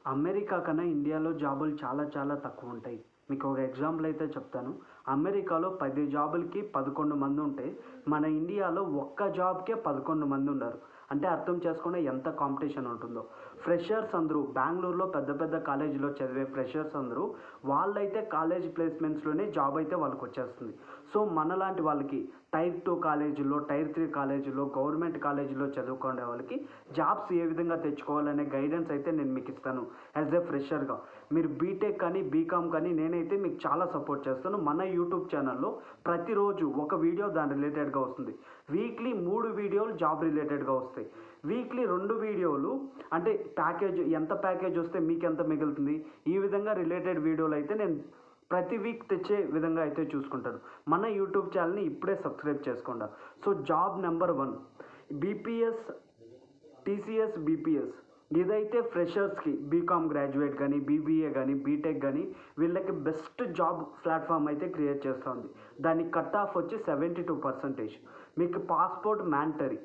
America కన్నా ఇండియాలో జాబులు చాలా చాలా తక్కువ ఉంటాయి. మీకు ఒక ఎగ్జాంపుల్ అయితే చెప్తాను. అమెరికాలో 10 జాబులకి 11 మంది ఉంటే, మన ఇండియాలో ఒక్క జాబ్‌కే 11 మంది ఉన్నారు. అంటే అర్థం చేసుకోండి ఎంత కాంపిటీషన్ ఉంటుందో. ఫ్రెషర్స్ అందరూ బెంగుళూరులో పెద్ద పెద్ద కాలేజీలో చదివే ఫ్రెషర్స్ అందరూ వాళ్ళైతే కాలేజ్ ప్లేస్‌మెంట్స్‌లోనే జాబ్ అయితే వాళ్ళకొచ్చేస్తుంది. సో, మనలాంటి వాళ్ళకి టైర్ 2 కాలేజీల్లో, టైర్ 3 కాలేజీల్లో, గవర్నమెంట్ కాలేజీల్లో చదువుకునే వాళ్ళకి జాబ్స్ ఏ విధంగా తెచ్చుకోవాలనే గైడెన్స్ అయితే నేను మీకు ఇస్తాను యాజ్ ఎ ఫ్రెషర్‌గా. మీరు బీటెక్ కానీ, బీకామ్ కానీ నేనైతే మీకు చాలా సపోర్ట్ చేస్తాను. మన యూట్యూబ్ ఛానల్‌లో ప్రతిరోజు ఒక వీడియో దాని రిలేటెడ్‌గా వస్తుంది. వీక్లీ 3 వీడియోలు జాబ్ రిలేటెడ్‌గా వస్తాయి. వీక్లీ 2 వీడియోలు అంటే ఎంత ప్యాకేజ్ వస్తే మీకెంత మిగులుతుంది, ఈ విధంగా రిలేటెడ్ వీడియోలు అయితే నేను ప్రతి వీక్ తెచ్చే విధంగా అయితే చూసుకుంటాను. మన యూట్యూబ్ ఛానల్‌ని ఇప్పుడే సబ్స్క్రైబ్ చేసుకోండి. So, job number 1 BPS, TCS BPS. ఇదైతే ఫ్రెషర్స్‌కి బీకామ్ గ్రాడ్యుయేట్ కానీ, బీబీఏ కానీ, బీటెక్ కానీ వీళ్ళకి బెస్ట్ జాబ్ ప్లాట్‌ఫామ్ అయితే క్రియేట్ చేస్తుంది. దాని కట్ ఆఫ్ వచ్చి 72%. మీకు పాస్‌పోర్ట్ మ్యాండటరీ.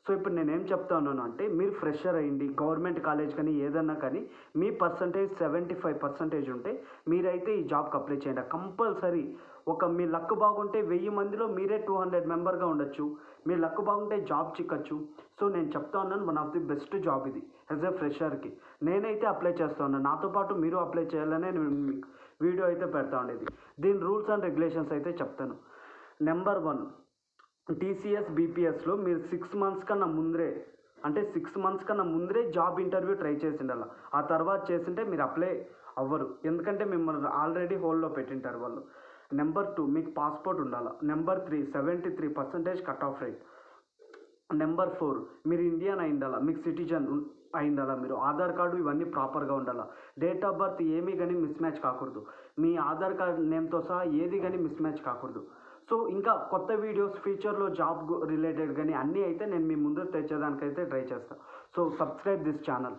సో, ఇప్పుడు నేనేం చెప్తా ఉన్నాను అంటే మీరు ఫ్రెషర్ అయ్యండి, గవర్నమెంట్ కాలేజ్ కానీ ఏదన్నా కానీ మీ పర్సంటేజ్ 75% ఉంటే మీరైతే ఈ జాబ్‌కి అప్లై చేయండి. కంపల్సరీ మీ లక్ బాగుంటే 1000 మందిలో మీరే 200 మెంబర్‌గా ఉండొచ్చు. మీ లక్ బాగుంటే జాబ్ చిక్కచ్చు. సో, నేను చెప్తా ఉన్నాను one of the best job ఇది యాజ్ ఎ ఫ్రెషర్‌కి. నేనైతే అప్లై చేస్తా ఉన్నాను. నాతో పాటు మీరు అప్లై చేయాలనే నేను మీకు వీడియో అయితే పెడతా ఉండేది. దీని రూల్స్ అండ్ రెగ్యులేషన్స్ అయితే చెప్తాను. నెంబర్ 1 టీసీఎస్, బీపీఎస్‌లో మీరు 6 మంత్స్ కన్నా ముందరే అంటే 6 మంత్స్ కన్నా ముందరే జాబ్ ఇంటర్వ్యూ ట్రై చేసిండాల. ఆ తర్వాత చేసింటే మీరు అప్లై అవ్వరు. ఎందుకంటే మిమ్మల్ని ఆల్రెడీ హోల్డ్‌లో పెట్టింటారు వాళ్ళు. నెంబర్ 2 మీకు పాస్‌పోర్ట్ ఉండాల. Number 3 73% cut off rate. Number 4 మీరు ఇండియన్ అయ్యుండాల. మీకు సిటిజన్ అయ్యుండాల మీరు. ఆధార్ కార్డు ఇవన్నీ ప్రాపర్‌గా ఉండాల. డేట్ ఆఫ్ బర్త్ ఏమీ గాని మిస్ మ్యాచ్ కాకూడదు. మీ ఆధార్ కార్డ్ నేమ్‌తో సహా ఏది గాని మిస్ మ్యాచ్ కాకూడదు. సో, ఇంకా కొత్త వీడియోస్ ఫ్యూచర్‌లో జాబ్ రిలేటెడ్ గాని అన్నీ అయితే నేను మీ ముందుకు తెచ్చేదానికైతే ట్రై చేస్తా. So, subscribe this channel.